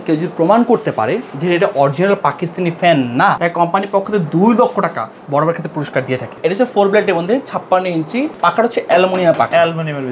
কেউ যদি প্রমাণ করতে পারে যে এটা অরিজিনাল পাকিস্তানি ফ্যান না, তাই কোম্পানির পক্ষ থেকে 2 লক্ষ টাকা বরাবর ক্ষেত্রে পুরস্কার দিয়ে থাকে। এটা হচ্ছে 4 ব্লেডের মধ্যে 56 ইঞ্চি পাকাটা হচ্ছে অ্যালুমিনিয়াম পাকা।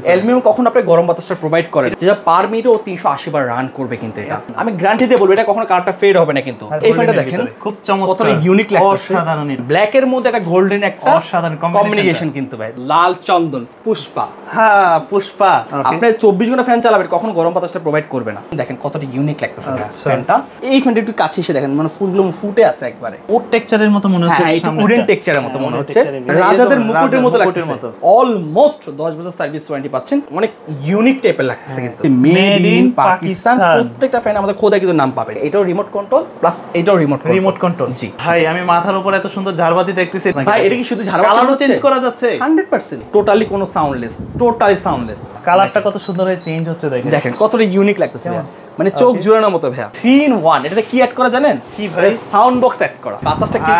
অ্যালুমিনিয়াম কখন আপনি গরম বাতাসটা প্রোভাইড করে, যেটা পার মিনিটে ও 380 বার রান করবে। কিন্তু এটা আমি গ্যারান্টি দিয়ে বলবো, এটা কখনো কালারটা ফেড হবে না। কিন্তু এই ফ্যানটা দেখেন খুব চমৎকার, কতটা ইউনিক লাগছে। অসাধারণ। ব্ল্যাক এর মধ্যে একটা গোল্ডেন একটা অসাধারণ কম্বিনেশন কিন্তু ভাই। লাল চন্দন পুষ্পা। হ্যাঁ পুষ্পা। আপনি 24 ঘন্টা ফ্যান চালাবেন, কখনো গরম বাতাসটা প্রোভাইড করবে না। দেখেন কতটা ইউনিক লাগতেছে ফ্যানটা। এই ফ্যানটা একটু কাছে এসে দেখেন, মানে ফুলগুলো ফুটে আছে একবারে। ওর টেক্সচারের মতো মনে হচ্ছে, এটা উডেন টেক্সচারের মতো মনে হচ্ছে, রাজাদের মুকুটের মতো লাগতেছে। অলমোস্ট 10 বছর সার্ভিস ওয়ারেন্টি পাচ্ছেন। অনেক ইউনিক টাইপের লাগতেছে কিন্তু। Made in Pakistan. প্রত্যেকটা ফ্যান আমাদের খোদাই কিন্তু নাম পাবেন। এটাও রিমোট কন্ট্রোল প্লাস এটাও রিমোট কন্ট্রোল। জি ভাই, আমি মাথার উপর এত সুন্দর ঝাড়বাতি দেখতেছি ভাই। এটা কি শুধু ঝাড়বাতি, কালারও চেঞ্জ করা যাচ্ছে 100%। টোটালি কোনো সাউন্ডলেস, টোটালি সাউন্ডলেস। কালারটা কত সুন্দর হয়ে চেঞ্জ হচ্ছে দেখেন কতটা ইউনিক লাগতেছে, মানে চোখ জুড়ানোর মতো ভাইয়া। 3 in 1। এটাতে কি অ্যাড করা জানেন? কি ভাই? সাউন্ড বক্স অ্যাড করা। বাতাসটা কি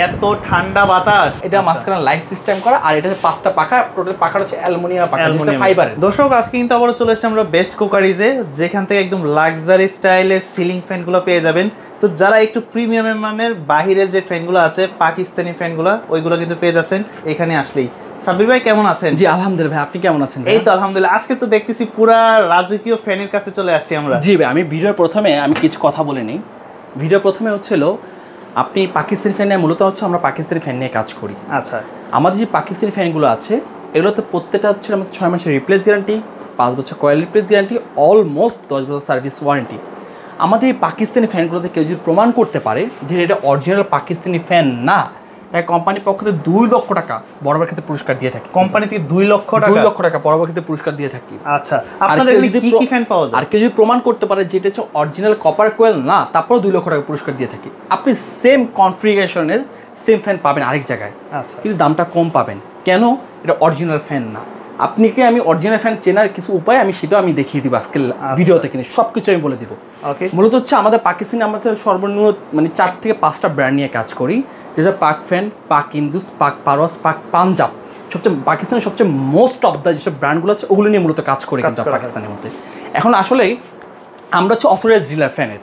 এত ঠান্ডা বাতাস। এটা মাঝখানে লাইট সিস্টেম করা, আর এটাতে 5টা পাখা। টোটাল পাখা হচ্ছে অ্যালুমিনিয়াম পাখা, ফাইবারের। দর্শক, আজকে কিন্তু আবারো চলে এসেছি আমরা বেস্ট কোকারিজে, যেখান থেকে একদম লাক্সারি স্টাইলের সিলিং ফ্যানগুলো পেয়ে যাবেন। তো যারা একটু প্রিমিয়াম মানের বাহিরের যে ফ্যানগুলো আছে, পাকিস্তানি ফ্যানগুলো, ওইগুলো কিন্তু পেয়ে যাচ্ছেন এখানে আসলেই। সাব্বির ভাই কেমন আছেন? জি আলহামদুলিল্লাহ ভাই, আপনি কেমন আছেন? এই তো আলহামদুলিল্লাহ। আজকে তো দেখতেছি পুরা রাজকীয় ফ্যানের কাছে চলে আসছি আমরা। জি ভাই, আমি ভিডিওর প্রথমে কিছু কথা বলে নিই। ভিডিওর প্রথমে হচ্ছিল আপনি পাকিস্তানি ফ্যান নিয়ে, মূলত হচ্ছে আমরা পাকিস্তানি ফ্যান নিয়ে কাজ করি। আচ্ছা, আমাদের যে পাকিস্তানি ফ্যানগুলো আছে, এগুলোতে প্রত্যেকটা হচ্ছে আমাদের 6 মাসের রিপ্লেস গ্যারান্টি, 5 বছর কয়েল রিপ্লেস গ্যারান্টি, অলমোস্ট 10 বছর সার্ভিস ওয়ারেন্টি। আমাদের এই পাকিস্তানি ফ্যানগুলোতে কেউ যদি প্রমাণ করতে পারে যে এটা অরিজিনাল পাকিস্তানি ফ্যান না, তাই কোম্পানির পক্ষ থেকে 2 লক্ষ টাকা বরাবর ক্ষেত্রে পুরস্কার দিয়ে থাকে। কোম্পানি থেকে 2 লক্ষ টাকা বরাবর ক্ষেত্রে পুরস্কার দিয়ে থাকি। আচ্ছা, আপনাদের কি কি ফ্যান পাওয়া যায়? আর কেউ যদি প্রমাণ করতে পারে যে এটা হচ্ছে অরিজিনাল কপার কোয়েল না, তারপর 2 লক্ষ টাকা পুরস্কার দিয়ে থাকি। আপনি সেম কনফিগারেশনের সেম ফ্যান পাবেন আরেক জায়গায়, আচ্ছা, কিন্তু দামটা কম পাবেন। কেন? এটা অরিজিনাল ফ্যান না। আপনাকে আমি অরিজিনাল ফ্যান চেনার কিছু উপায় সেটাও আমি দেখিয়ে দিব আজকে ভিডিওতে, কিন্তু সবকিছু আমি বলে দিব। ওকে, মূলত হচ্ছে আমাদের পাকিস্তানে আমাদের সর্বনিম্ন 4 থেকে 5টা ব্র্যান্ড নিয়ে কাজ করি, যেটা পাক ফ্যান, পাক ইন্দুস, পাক পারস, পাক পাঞ্জাব। সবচেয়ে পাকিস্তানের সবচেয়ে মোস্ট অফ দ্য যেসব ব্র্যান্ডগুলো আছে, ওগুলো নিয়ে মূলত কাজ করি কিন্তু পাকিস্তানের মধ্যে। এখন আসলেই আমরা হচ্ছে অথরাইজড ডিলার ফ্যানের।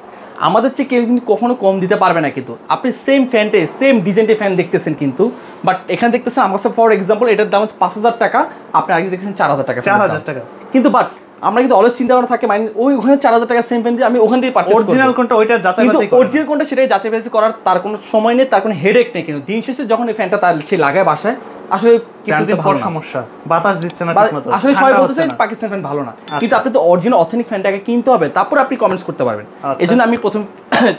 আমাদের চেয়ে কেউ কিন্তু কখনো কম দিতে পারবে না। কিন্তু আপনি সেম ফ্যানটে সেম ডিজাইনটে ফ্যান দেখতেছেন, কিন্তু বাট এখানে দেখতেছেন আমার কাছে ফর এক্সাম্পল এটার দাম 5000 টাকা, আপনি আগে দেখতেছেন 4000 টাকা। 4000 টাকা। কিন্তু বাট আমরা কিন্তু অলওয়েজ চিন্তা করা থাকে, মানে ওখানে 4000 টাকা সেম ফ্যান দিয়ে আমি ওখান থেকে পারচেজ করব। অরিজিনাল কোনটা ওইটা যাচাই বাছাই করব, অরিজিনাল কোনটা সেটাই যাচাই বাছাই করার তার কোনো সময় নেই, তার কোনো হেডেক নেই। কিন্তু দিন শেষে যখন এই ফ্যানটা তার সে লাগায় বাসায়, আসলে কিছুতে বড় সমস্যা, বাতাস দিচ্ছে না ঠিকমতো, আসলে সবাই বলতেছে পাকিস্তান ফ্যান ভালো না। কিন্তু আপনি তো অরিজিনাল অথেন্টিক ফ্যানটাকে কিনতে হবে, তারপর আপনি কমেন্টস করতে পারবেন। এজন্য আমি প্রথম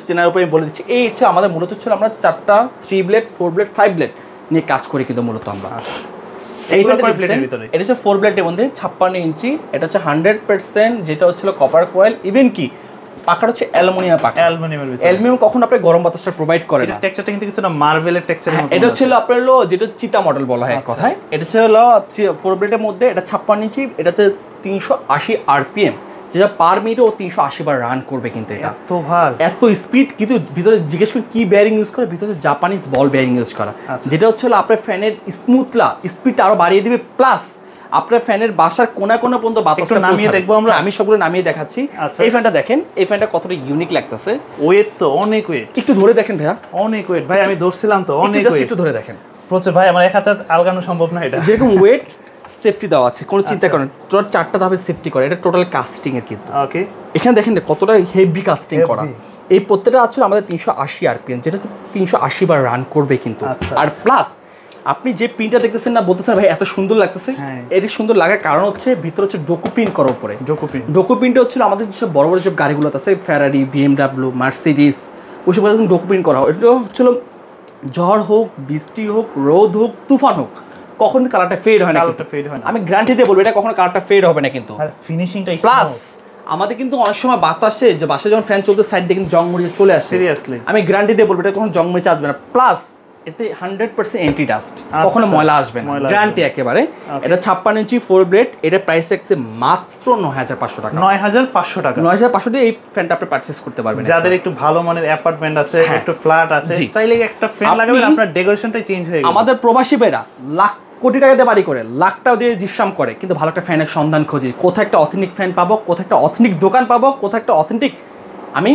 চেনার উপরে বলে দিচ্ছি, এই হচ্ছে আমাদের মূলত ছিল আমরা 4টা 3 ব্লেড 4 ব্লেড 5 ব্লেড নিয়ে কাজ করি কিন্তু মূলত আমরা। এই ফ্যানটার ভিতরে এটা হচ্ছে 4 ব্লেডের মধ্যে 56 ইঞ্চি। এটা হচ্ছে 100% যেটা হচ্ছিল কপার কয়েল, ইভেন কি পাকাটা হচ্ছে অ্যালুমিনিয়াম পাকা। অ্যালুমিনিয়াম কখন আপনি গরম বাতাসটা প্রোভাইড করে না। এটা টেক্সচারটা কিন্তু কিছুটা মার্বেলের টেক্সচারের মতো। এটা ছিল আপনার যেটা চিতা মডেল বলা হয় এক কথায়। এটা ছিল 4 ব্লেডের মধ্যে, এটা 56 ইঞ্চি, এটাতে 380 আরপিএম, যেটা পার মিনিটে ও 380 বার রান করবে। কিন্তু এটা এত স্পিড, কিন্তু ভিতরে জিজ্ঞেস করি কি বেয়ারিং ইউজ করে, ভিতরে জাপানিজ বল বেয়ারিং ইউজ করা, যেটা হচ্ছে আপনার ফ্যানের স্পিডটা আরো বাড়িয়ে দিবে। প্লাস আপনার ফ্যানের বাসার কোনা কোনা পর্যন্ত বাতাস নামিয়ে দেখবো আমরা, আমি সবগুলো নামিয়ে দেখাচ্ছি। এই ফ্যানটা দেখেন, এই ফ্যানটা কতটা ইউনিক লাগতেছে। ওয়েট তো অনেক ওয়েট, একটু ধরে দেখেন ভাইয়া, অনেক ওয়েট ভাই। আমি ধরছিলাম তো, অনেক ওয়েট, একটু ধরে দেখেন। প্রচুর ভাই, আমার এক হাতে আলগানো সম্ভব না। এটা যেরকম ওয়েট সেফটি দেওয়া আছে, কোনো চিন্তা করেন। টোটাল 4টা ধাপে সেফটি করে, এটা টোটাল কাস্টিং এর কিন্তু। ওকে, এখানে দেখেন কতটা হেভি কাস্টিং করা। এই প্রত্যেকটা আছে আমাদের 380 আরপিএম, যেটা হচ্ছে 380 বার রান করবে কিন্তু। আর প্লাস আপনি যে প্রিন্টটা দেখতেছেন না, বলতেছেন ভাই এত সুন্দর লাগতেছে, এর সুন্দর লাগার কারণ হচ্ছে ভিতরে হচ্ছে ডোকো প্রিন্ট করার উপরে। ডোকো প্রিন্টটা হচ্ছিল আমাদের যেসব বড় বড় যেসব গাড়িগুলো আছে, ফেরারি, বিএমডাব্লিউ, মার্সিডিস, ওইসব ডোকো প্রিন্ট করা হয়। এটা হচ্ছিল ঝড় হোক, বৃষ্টি হোক, রোদ হোক, তুফান হোক, কখনো কালারটা ফেড হয় না। আমি গ্যারান্টি দিয়ে বলবো, এটা কখনো কালারটা ফেড হবে না। কিন্তু ফিনিশিংটা প্লাস আমাদের কিন্তু অনেক সময় বাতাসে যে বাসায় যখন ফ্যান চলতে সাইড দিয়ে কিন্তু জং মরিচে চলে আসে। সিরিয়াসলি আমি গ্যারান্টি দিয়ে বলবো, এটা কখনো জং মরিচে আসবে না। প্লাস এতে 100% অ্যান্টি ডাস্ট, কখনো ময়লা আসবে না, গ্যারান্টি একেবারে। এটা 56 ইঞ্চি 4 ব্লেড, এটা প্রাইস থাকছে মাত্র 9500 টাকা। 9500 টাকা। 9500 দিয়ে এই ফ্যানটা আপনি পারচেজ করতে পারবেন। যাদের একটু ভালো মানের অ্যাপার্টমেন্ট আছে, একটু ফ্ল্যাট আছে, চাইলে একটা ফ্যান লাগাবেন, আপনার ডেকোরেশনটাই চেঞ্জ হয়ে যাবে। আমাদের প্রবাসী ভাইরা লাখ কোটি টাকাতে বাড়ি করে, লাখটাও দিয়ে জিপসাম করে, কিন্তু ভালো একটা ফ্যানের সন্ধান খোঁজে। কোথায় একটা অথেন্টিক ফ্যান পাবো, কোথায় একটা অথেন্টিক দোকান পাবো, কোথায় একটা অথেন্টিক আমি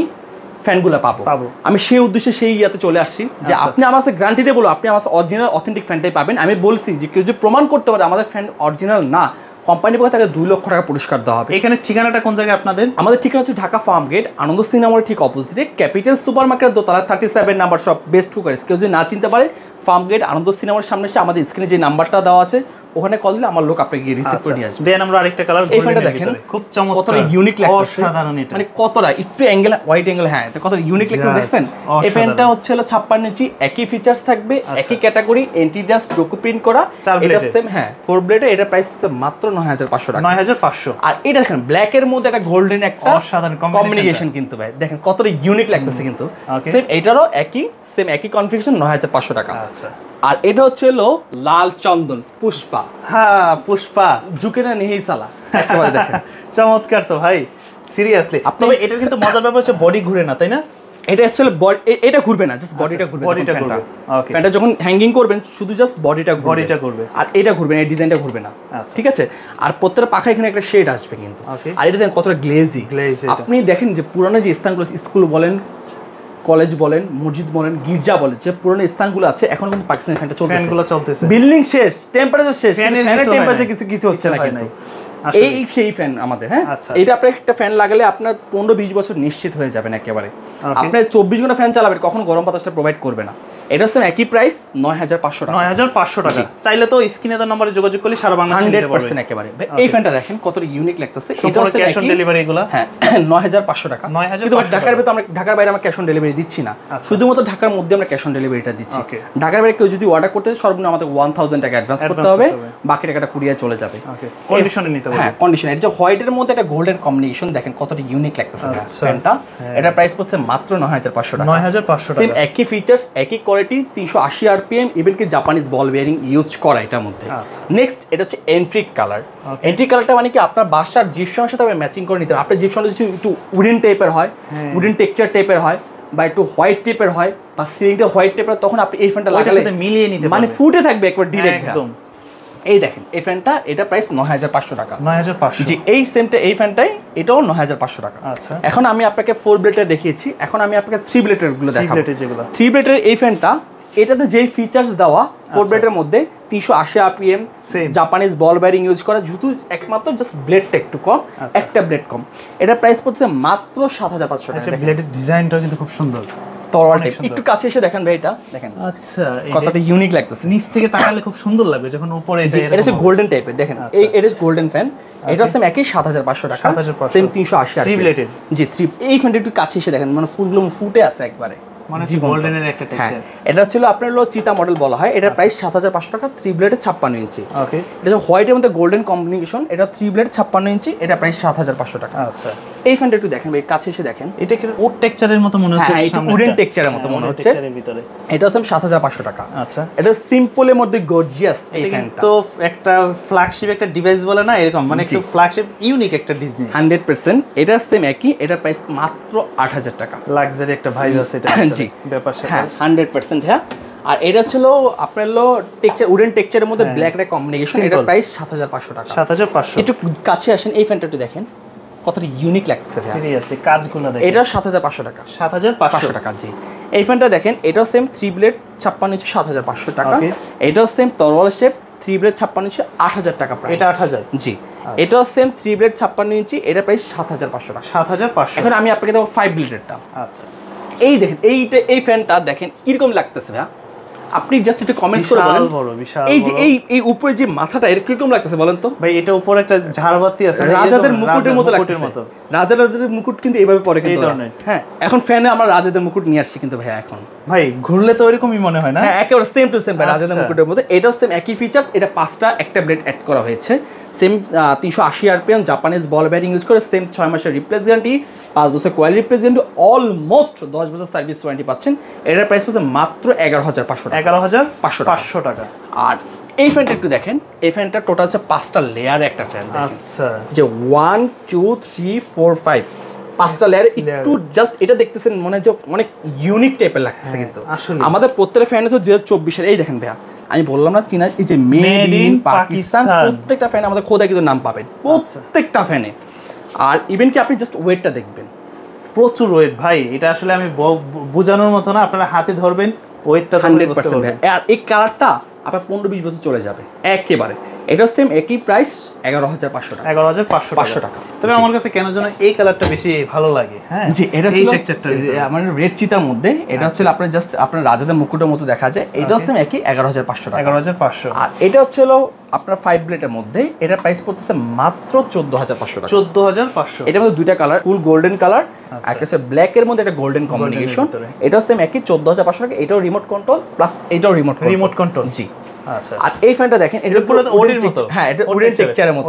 ফ্যানগুলো পাবো। আমি সেই উদ্দেশ্যে সেই ইয়াতে চলে আসছি যে আপনি আমার কাছে গ্যারান্টি দিয়ে বলো আপনি আমার অরিজিনাল অথেন্টিক ফ্যানটাই পাবেন। আমি বলছি যে কেউ যদি প্রমাণ করতে পারে আমাদের ফ্যান অরিজিনাল না, কোম্পানির পক্ষে তাকে 2 লক্ষ টাকা পুরস্কার দেওয়া হবে। এখানে ঠিকানাটা কোন জায়গায় আপনাদের? আমাদের ঠিকানা হচ্ছে ঢাকা ফার্মগেট, আনন্দ সিনেমার ঠিক অপোজিটে, ক্যাপিটাল সুপার মার্কেটের দোতলা 37 নাম্বার শপ, বেস্ট কুকারিজ। কেউ যদি না চিনতে পারে, ফার্মগেট আনন্দ সিনেমার সামনে এসে আমাদের স্ক্রিনে যে নাম্বারটা দেওয়া আছে ওখানে কল দিলে আমার লোক আপনাকে গিয়ে রিসিভ করে নিয়ে আসবে। দেন আমরা আরেকটা কালার, এই ফ্যানটা দেখেন খুব চমৎকার, কতটা ইউনিক লাগছে, অসাধারণ। এটা মানে কতটা একটু অ্যাঙ্গেল, ওয়াইড অ্যাঙ্গেল, হ্যাঁ তো কতটা ইউনিক লাগছে দেখছেন। এই ফ্যানটা হচ্ছে 56 ইঞ্চি, একই ফিচার্স থাকবে, একই ক্যাটাগরি, এন্টি ডাস্ট ডোকো প্রিন্ট করা, এটা সেম, হ্যাঁ 4 ব্লেডে। এটা প্রাইস হচ্ছে মাত্র 9500 টাকা, 9500। আর এটা দেখেন ব্ল্যাক এর মধ্যে একটা গোল্ডেন একটা অসাধারণ কম্বিনেশন কিন্তু ভাই, দেখেন কতটা ইউনিক লাগতেছে কিন্তু। সেম এটারও একই কনফিগারেশন 9500 টাকা। আচ্ছা, আর এটা হচ্ছে লাল চন্দন পুষ্পা। হ্যাঁ পুষ্পা, ঝুঁকে না নেই সালা, একেবারে দেখেন চমৎকার তো ভাই, সিরিয়াসলি। তবে এটার কিন্তু মজার ব্যাপার হচ্ছে বডি ঘুরে না, তাই না? এটা অ্যাকচুয়ালি এটা ঘুরবে না, জাস্ট বডিটা ঘুরবে। ওকে, ফ্যানটা যখন হ্যাঙ্গিং করবেন শুধু জাস্ট বডিটা ঘুরবে, আর এটা ঘুরবে না, এই ডিজাইনটা ঘুরবে না। ঠিক আছে, আর প্রত্যেকটা পাখা এখানে একটা শেড আসবে কিন্তু। আর এটা দেখেন কতটা গ্লেজি। আপনি দেখেন যে পুরনো যে স্থানগুলো, স্কুল বলেন, কলেজ বলেন, মসজিদ বলেন, গির্জা বলেন, যে পুরনো স্থানগুলো আছে এখন কিন্তু পাকিস্তানি ফ্যানটা চলতেছে। বিল্ডিং শেষ, টেম্পারেচার শেষ, ফ্যানের টেম্পারেচার কিছু হচ্ছে না কিন্তু। এই সেই ফ্যান আমাদের, হ্যাঁ এটা আপনার একটা ফ্যান লাগালে আপনার 15-20 বছর নিশ্চিত হয়ে যাবেন একেবারে। আপনার 24 ঘন্টা ফ্যান চালাবেন, কখনো গরম বাতাসটা প্রোভাইড করবে না। এটা হচ্ছে একই প্রাইস 9500 টাকা। 9500 টাকা। চাইলে তো স্ক্রিনে দেওয়া নম্বরে যোগাযোগ করলে সারা বাংলাদেশে নিতে পারবেন 100% একেবারে। এই ফ্যানটা দেখেন কতটা ইউনিক লাগতেছে। এটা হচ্ছে ক্যাশ অন ডেলিভারি এগুলো, হ্যাঁ 9500 টাকা। কিন্তু ঢাকার ভিতরে আমরা, ঢাকার বাইরে আমরা ক্যাশ অন ডেলিভারি দিচ্ছি না, শুধুমাত্র ঢাকার মধ্যে আমরা ক্যাশ অন ডেলিভারিটা দিচ্ছি। ঢাকার বাইরে কেউ যদি অর্ডার করতে সর্বনিম্ন আমাদের 1000 টাকা অ্যাডভান্স করতে হবে, বাকি টাকাটা কুরিয়ার চলে যাবে। কন্ডিশনে নিতে হবে, হ্যাঁ কন্ডিশনে। এটা যে হোয়াইটের মধ্যে একটা গোল্ডেন কম্বিনেশন, দেখেন কতটা ইউনিক লাগতেছে ফ্যানটা। এটা প্রাইস পড়ছে মাত্র 9500 টাকা। 9500 টাকা, সেম একই ফিচার্স, একই কোয়ালিটি, 380 আরপিএম, ইভেন কি জাপানিজ বল বেয়ারিং ইউজ করা এটার মধ্যে। নেক্সট এটা হচ্ছে এন্ট্রিক কালার। এন্ট্রিক কালারটা মানে কি আপনার বাসার জিপসামের সাথে ম্যাচিং করে নিতে হবে। আপনার জিপসামটা যদি একটু উডেন টাইপের হয়, উডেন টেক্সচার টাইপের হয়, বা একটু হোয়াইট টাইপের হয়, বা সিলিংটা হোয়াইট টাইপের, তখন আপনি এই ফ্যানটা লাগালে মিলিয়ে নিতে মানে ফুটে থাকবে একবার ডিরেক্ট একদম। এই দেখেন এই ফ্যানটা, এটা প্রাইস 9500 টাকা। 9500, জি এই সেমটা, এই ফ্যানটাই এটাও 9500 টাকা। আচ্ছা, এখন আমি আপনাকে 4 ব্লেডের দেখিয়েছি, এখন আমি আপনাকে 3 ব্লেডের গুলো দেখাবো। 3 ব্লেডের এই ফ্যানটা, এটাতে যেই ফিচার্স দেওয়া 4 ব্লেডের মধ্যে 380 আরপিএম, জাপানিজ বল বেয়ারিং ইউজ করা, শুধু একমাত্র জাস্ট ব্লেডটা একটু কম, একটা ব্লেড কম। এটা প্রাইস পড়ছে মাত্র 7500 টাকা। ব্লেডের ডিজাইনটা কিন্তু খুব সুন্দর, একটু কাছে এসে দেখেন ভাই, এটা দেখেন আচ্ছা কতটা ইউনিক লাগতেছে। নিচ থেকে তাকালে খুব সুন্দর লাগবে যখন উপরে। এটা হচ্ছে গোল্ডেন টাইপের, দেখেন এই এটা গোল্ডেন ফ্যান। এটা হচ্ছে একই 7500 টাকা, সেম 380 আর 3 ব্লেডের। জি 3, এই ফ্যানটা একটু কাছে এসে দেখেন, মানে ফুলগুলো ফুটে আছে একবারে, মানে গোল্ডেনের একটা টেক্সচার। এটা ছিল আপনার চিতা মডেল বলা হয়। এটা প্রাইস 7500 টাকা, 3 ব্লেডে 56 ইঞ্চি। ওকে, এটা হোয়াইটের মধ্যে গোল্ডেন কম্বিনেশন, এটা 3 ব্লেড 56 ইঞ্চি, এটা প্রাইস 7500 টাকা। আচ্ছা, এই ফ্যানটা একটু দেখেন ভাই, কাছে এসে দেখেন, এটা কি উড টেক্সচারের মতো মনে হচ্ছে? হ্যাঁ এটা উডেন টেক্সচারের মতো মনে হচ্ছে ভিতরে। এটা হচ্ছে 7500 টাকা। আচ্ছা, এটা সিম্পলের মধ্যে গর্জিয়াস। এই ফ্যানটা তো একটা ফ্ল্যাগশিপ একটা ডিভাইস বলে না এরকম, মানে একটু ফ্ল্যাগশিপ ইউনিক একটা ডিজাইন। 100% এটা সেম একই, এটা প্রাইস মাত্র 8000 টাকা। লাক্সারি একটা ভাইব আছে এটা। জি ব্যাপার সেটা, হ্যাঁ 100%। হ্যাঁ, আর এটা ছিল আপনার টেক্সচার, উডেন টেক্সচারের মধ্যে ব্ল্যাক একটা কম্বিনেশন। এটা প্রাইস 7500 টাকা। 7500। একটু কাছে আসেন, এই ফ্যানটা একটু দেখেন কতটা ইউনিক লাগছে। সিরিয়াসলি কাজগুলো দেখেন। এটা 7500 টাকা। 7500 টাকা, জি। এই ফ্যানটা দেখেন, এটাও সেম 3 ব্লেড 56 ইঞ্চি, 7500 টাকা। এটাও সেম তরোয়াল শেপ, 3 ব্লেড 56 ইঞ্চি, 8000 টাকা প্রাইস। এটা 8000, জি। এটাও সেম 3 ব্লেড 56 ইঞ্চি, এটা প্রাইস 7500 টাকা। 7500। এখন আমি আপনাকে দেবো 5 ব্লেডেরটা। আচ্ছা, এই দেখেন, এই ফ্যানটা দেখেন কিরকম লাগতেছে ভাই, আপনি জাস্ট একটু কমেন্টস করে বলেন। এই যে এই উপরে যে মাথাটা এর কিরকম লাগতেছে বলেন তো ভাই? এটা উপরে একটা ঝাড়বাতি আছে, রাজাদের মুকুটের মতো লাগতেছে। রাজাদের মুকুট কিন্তু এইভাবে পরে কিন্তু, এই ধরনের। হ্যাঁ, এখন ফ্যানে আমরা রাজাদের মুকুট নিয়ে আসছি কিন্তু ভাই, এখন ভাই ঘুরলে তো এরকমই মনে হয় না? হ্যাঁ, একেবারে সেম টু সেম ভাই, রাজাদের মুকুটের মতো। এটাও সেম একই ফিচার্স, এটা 5টা একটা ব্লেড অ্যাড করা হয়েছে, সেম 380 আরপিএম, জাপানিজ বল বেয়ারিং ইউজ করে, সেম 6 মাসের রিপ্লেস গ্যারান্টি, 5 বছর কোয়ালিটি রিপ্লেস গ্যারান্টি, অলমোস্ট 10 বছর সার্ভিস ওয়ারেন্টি পাচ্ছেন। এটার প্রাইস পড়ছে মাত্র 11500 টাকা। 11500 টাকা। আর এই ফ্যানটা একটু দেখেন, এই ফ্যানটা টোটাল হচ্ছে 5টা লেয়ার একটা ফ্যান। আচ্ছা, যে 1 2 3 4 5 5টা লেয়ার। একটু জাস্ট এটা দেখতেছেন মনে হচ্ছে অনেক ইউনিক টাইপের লাগছে কিন্তু আসলে। আমাদের প্রত্যেকটা ফ্যান হচ্ছে 2024 এর। এই দেখেন ভাইয়া, আমি বললাম না চীনা, এই যে মেড ইন পাকিস্তান, প্রত্যেকটা ফ্যান আমাদের খোদাই কিন্তু নাম পাবেন প্রত্যেকটা ফ্যানে। আর ইভেন কি আপনি জাস্ট ওয়েটটা দেখবেন, প্রচুর ওয়েট ভাই, এটা আসলে আমি বোঝানোর মতো না, আপনারা হাতে ধরবেন ওয়েটটা 100%। আর এই কালারটা আপনার 15-20 বছর চলে যাবে একেবারে। এটা সেম একই প্রাইস 11,500 টাকা। 11,500 টাকা। তবে আমার কাছে কেন যেন এই কালারটা বেশি ভালো লাগে। হ্যাঁ জি, এটা ছিল মানে রেড চিতার মধ্যে, এটা হচ্ছে আপনার জাস্ট আপনার রাজাদের মুকুটের মতো দেখা যায়। এটা সেম একই 11,500 টাকা। 11,500। আর এটা হচ্ছে আপনার 5 ব্লেডের মধ্যে, এটা প্রাইস পড়তেছে মাত্র 14,500 টাকা। 14,500। এটার মধ্যে দুইটা কালার, ফুল গোল্ডেন কালার, আর একটা ব্ল্যাক এর মধ্যে একটা গোল্ডেন কম্বিনেশন। এটাও সেম একই 14,500 টাকা। এটাও রিমোট কন্ট্রোল প্লাস এটাও রিমোট কন্ট্রোল। জি আচ্ছা। আর এই ফ্যানটা দেখেন, এটা পুরো ওডের মতো। হ্যাঁ, এটা ওডের টেক্সচারের মতো।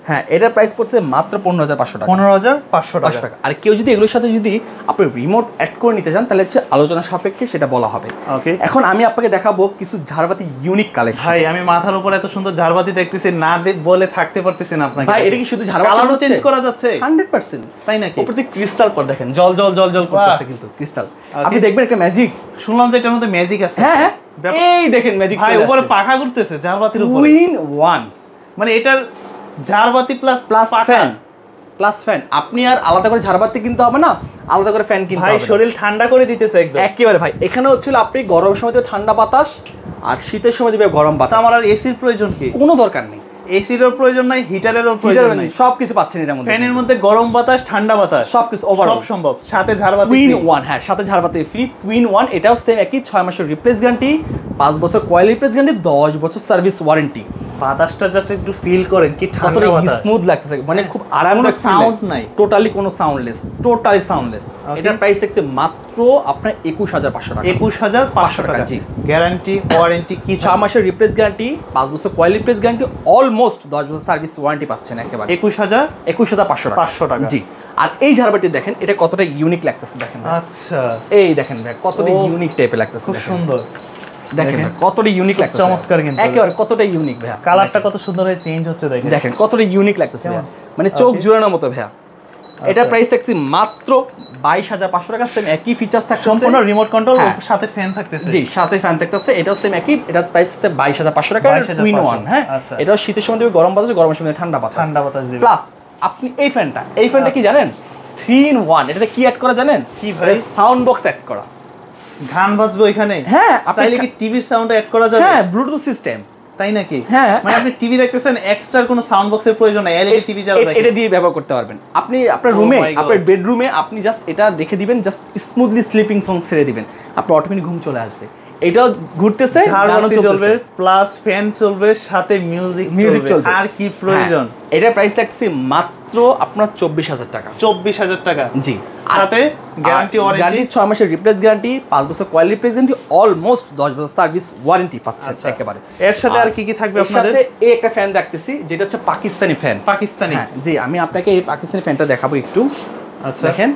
হ্যাঁ, এটার প্রাইস পড়ছে মাত্র 15,500 টাকা। 15,500 টাকা। আর কেউ যদি এগুলোর সাথে যদি আপনি রিমোট অ্যাড করে নিতে চান, তাহলে হচ্ছে আলোচনা সাপেক্ষে সেটা বলা হবে। ওকে, এখন আমি আপনাকে দেখাবো কিছু ঝাড়বাতি ইউনিক কালেকশন। ভাই আমি মাথার উপর এত সুন্দর ঝাড়বাতি দেখতেছি, না বলে থাকতে পারতেছি না আপনাকে। ভাই এটা কি শুধু ঝাড়বাতি, কালারও চেঞ্জ করা যাচ্ছে? 100%। তাই নাকি? উপরে ক্রিস্টাল কর দেখেন, জল জল জল জল করতেছে কিন্তু ক্রিস্টাল। আপনি দেখবেন একটা ম্যাজিক, শুনলাম যে এটার মধ্যে ম্যাজিক আছে। হ্যাঁ, এই দেখেন ম্যাজিক। ভাই উপরে পাখা ঘুরতেছে ঝাড়বাতির উপরে। 2-in-1, মানে এটার ঝাড়বাতি প্লাস ফ্যান। আপনি আর আলাদা করে ঝাড়বাতি কিনতে হবে না, আলাদা করে ফ্যান কিনতে হবে। ভাই শরীর ঠান্ডা করে দিতেছে একদম একেবারে। ভাই এখানে হচ্ছিল আপনি গরমের সময় দিবে ঠান্ডা বাতাস, আর শীতের সময় দিবে গরম বাতাস। আমার আর এসির প্রয়োজন কি? কোনো দরকার নেই। এসিরও প্রয়োজন নাই, হিটারেরও প্রয়োজন নাই, সবকিছু পাচ্ছেন এর মধ্যে। ফ্যানের মধ্যে গরম বাতাস, ঠান্ডা বাতাস, সবকিছু সব সম্ভব। সাথে ঝাড়বাতি 2-in-1। হ্যাঁ, সাথে ঝাড়বাতি ফ্রি 2-in-1। এটাও সেম একই 6 মাসের রিপ্লেস গ্যারান্টি, 5 বছর কয়েল রিপ্লেস গ্যারান্টি, 10 বছর সার্ভিস ওয়ারেন্টি। বাতাসটা জাস্ট একটু ফিল করেন, কি ঠান্ডা বাতাস, স্মুথ লাগতেছে, মানে খুব আরামদায়ক, সাউন্ড নাই, টোটালি কোনো সাউন্ডলেস, টোটালি সাউন্ডলেস। এটার প্রাইস থাকছে মাত্র আপনার 21,500 টাকা। 21,500 টাকা। জি, গ্যারান্টি ওয়ারেন্টি কি? 6 মাসের রিপ্লেস গ্যারান্টি, 5 বছর কয়েল রিপ্লেস গ্যারান্টি, অলমোস্ট 10 বছর সার্ভিস ওয়ারেন্টি পাচ্ছেন একেবারে। 21,500 টাকা। জি। আর এই ঝাড়বাতি দেখেন, এটা কতটা ইউনিক লাগতেছে দেখেন। আচ্ছা, এই দেখেন ভাই, কতটা ইউনিক টাইপের লাগতেছে, খুব সুন্দর। দেখেন কতটা ইউনিক লাগছে, চমৎকার কিন্তু একেবারে কতটা ইউনিক ভাইয়া। কালারটা কত সুন্দর হয়ে চেঞ্জ হচ্ছে দেখেন, দেখেন কতটা ইউনিক লাগতেছে, মানে চোখ জুড়ানোর মতো ভাইয়া। এটা প্রাইস থাকছে মাত্র 22,500 টাকা। সেম একই ফিচারস থাকছে, সম্পূর্ণ রিমোট কন্ট্রোল, সাথে ফ্যান থাকতেছে। জি, সাথে ফ্যান থাকতেছে। এটাও সেম একই, এটার প্রাইস হচ্ছে 22,500 টাকা। 2-in-1। হ্যাঁ, এটাও শীতের সময় দিবে গরম বাতাস, গরমের সময় ঠান্ডা বাতাস দিবে। প্লাস আপনি এই ফ্যানটা কি জানেন? 3-in-1। এটাতে কি অ্যাড করা জানেন? কি ভাই? সাউন্ড বক্স অ্যাড করা। গান বাজবে ওইখানে? হ্যাঁ, চাইলে কি টিভির সাউন্ড অ্যাড করা যাবে? হ্যাঁ, ব্লুটুথ সিস্টেম। তাই নাকি? হ্যাঁ, মানে আপনি টিভি দেখতেছেন, এক্সট্রা কোনো সাউন্ড বক্সের প্রয়োজন নাই, এলইডি টিভি যারা দেখেন এটা দিয়ে ব্যবহার করতে পারবেন। আপনি আপনার রুমে, আপনার বেডরুমে আপনি জাস্ট এটা রেখে দিবেন, জাস্ট স্মুথলি স্লিপিং সং ছেড়ে দিবেন, আপনার অটোমেটিক ঘুম চলে আসবে। এটাও ঘুরতেছে, ঝাড়বাতি চলবে, প্লাস ফ্যান চলবে, সাথে মিউজিক চলবে। আর কি প্রয়োজন? এটা প্রাইস লাগছে মাত্র আপনার 24,000 টাকা। 24,000 টাকা। জি, সাথে গ্যারান্টি ওয়ারেন্টি, 6 মাসের রিপ্লেস গ্যারান্টি, 5 বছর কয়েল রিপ্লেস গ্যারান্টি, অলমোস্ট 10 বছর সার্ভিস ওয়ারেন্টি পাচ্ছেন একেবারে। এর সাথে আর কি কি থাকবে আপনাদের? এই একটা ফ্যান রাখতেছি, যেটা হচ্ছে পাকিস্তানি ফ্যান। পাকিস্তানি? জি, আমি আপনাকে এই পাকিস্তানি ফ্যানটা দেখাবো একটু। আচ্ছা, দেখেন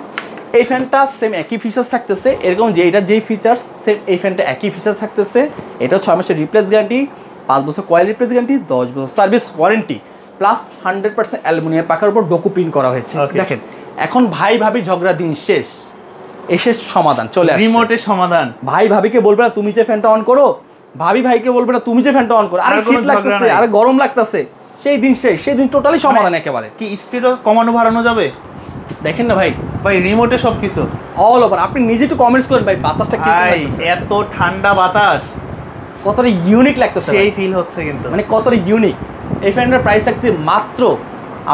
এই ফ্যানটা সেম একই ফিচার্স থাকতেছে, এরকম যে এটা যেই ফিচার্স সেম এই ফ্যানটা একই ফিচার্স থাকতেছে। এটা 6 মাসের রিপ্লেস গ্যারান্টি, 5 বছর কয়েল রিপ্লেস গ্যারান্টি, 10 বছর সার্ভিস ওয়ারেন্টি, প্লাস 100% অ্যালুমিনিয়াম পাকার উপর ডোকো প্রিন্ট করা হয়েছে। দেখেন এখন ভাই ভাবি ঝগড়া দিন শেষ, শেষ সমাধান চলে আসে, রিমোটের সমাধান। ভাই ভাবিকে বলবে না তুমি যে ফ্যানটা অন করো, ভাবি ভাইকে বলবে না তুমি যে ফ্যানটা অন করো, আর শীত লাগতেছে আর গরম লাগতেছে, সেই দিন শেষ, সেই দিন টোটালি সমাধান একেবারে। কি স্পিডও কমানো বাড়ানো যাবে? দেখেন না ভাই, রিমোটে সবকিছু অল ওভার। আপনি নিজে একটু কমেন্টস করেন ভাই, বাতাসটা কি এত ঠান্ডা বাতাস, কতটা ইউনিক লাগতেছে, সেই ফিল হচ্ছে কিন্তু, মানে কতটা ইউনিক। এই ফ্যানটার প্রাইস থাকছে মাত্র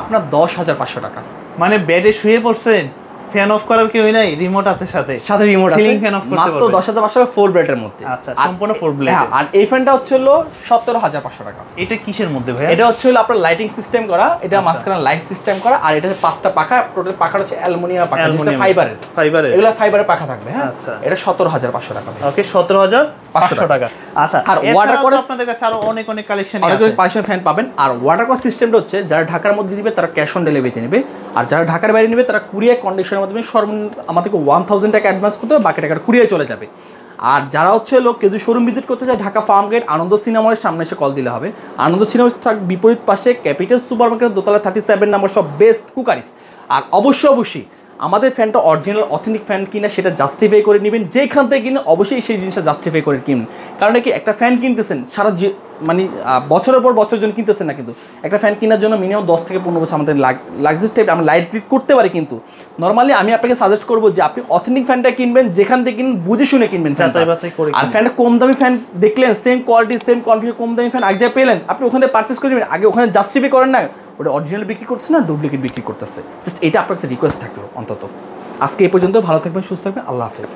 আপনার 10,500 টাকা। মানে বেডে শুয়ে পড়ছেন, ফ্যান অফ করার কেউই নাই, রিমোট আছে সাথে রিমোট আছে, সিলিং ফ্যান অফ করতে পারবেন। মাত্র 10,500 টাকা 4 ব্লেডের মধ্যে। আচ্ছা, সম্পূর্ণ 4 ব্লেড। আর এই ফ্যানটা হচ্ছে হলো 17,500 টাকা। এটা কিসের মধ্যে ভাই? এটা হচ্ছে হলো আপনার লাইটিং সিস্টেম করা, এটা মাঝখানে লাইট সিস্টেম করা, আর এটা 5টা পাখা, টোটাল পাখা হচ্ছে অ্যালুমিনিয়াম পাখা, ফাইবারের, এগুলো ফাইবারের পাখা থাকবে। হ্যাঁ, আচ্ছা, এটা 17,500 টাকা। ওকে, 17,500 টাকা। আচ্ছা, আর ওয়াটার কোর আপনাদের কাছে আরো অনেক কালেকশন আছে, অনেক পাইশন ফ্যান পাবেন। আর ওয়াটার কোর সিস্টেমটা হচ্ছে যারা ঢাকার মধ্যে দিবে তারা ক্যাশ অন ডেলিভারিতে নেবে, আর যারা ঢাকার বাইরে নেবে তারা কুরিয়ার কন্ডিশনের মাধ্যমে সর্বনিম্ন আমাদেরকে 1,000 টাকা অ্যাডভান্স করতে হবে, বাকি টাকা কুরিয়ার চলে যাবে। আর যারা হচ্ছে কেউ যদি শোরুম ভিজিট করতে চায়, ঢাকা ফার্মগেট আনন্দ সিনেমার সামনে এসে কল দিলে হবে। আনন্দ সিনেমার বিপরীত পাশে ক্যাপিটাল সুপার মার্কেটের দোতলা 37 নম্বর সব বেস্ট কুকারিস। আর অবশ্যই আমাদের ফ্যানটা অরিজিনাল অথেন্টিক ফ্যান কিনা সেটা জাস্টিফাই করে নেবেন, যেখান থেকে কিনে অবশ্যই সেই জিনিসটা জাস্টিফাই করে কিনুন। কারণ কি একটা ফ্যান কিনতেছেন সারা মানে বছরের পর বছরের জন্য কিনতেছেন না, কিন্তু একটা ফ্যান কেনার জন্য মিনিমাম 10 থেকে 15 বছর আমাদের লাক্সারিয়াস টাইপ আমরা লাইট ফিট করতে পারি। কিন্তু নর্মালি আমি আপনাকে সাজেস্ট করবো যে আপনি অথেন্টিক ফ্যানটা কিনবেন, যেখান থেকে কিনবেন বুঝে শুনে কিনবেন। আর ফ্যানটা কম দামি ফ্যান দেখলেন, সেম কোয়ালিটি সেম কনফিগার কম দামি ফ্যান আগে পেলেন, আপনি ওখানে পারচেস করে নেবেন, আগে ওখানে জাস্টিফাই করেন না ওটা অরিজিনাল বিক্রি করছে না ডুপ্লিকেট বিক্রি করতেছে। জাস্ট এটা আপনার কাছে রিকোয়েস্ট থাকলো অন্তত। আজকে এই পর্যন্ত, ভালো থাকবেন, সুস্থ থাকবেন, আল্লাহ হাফেজ।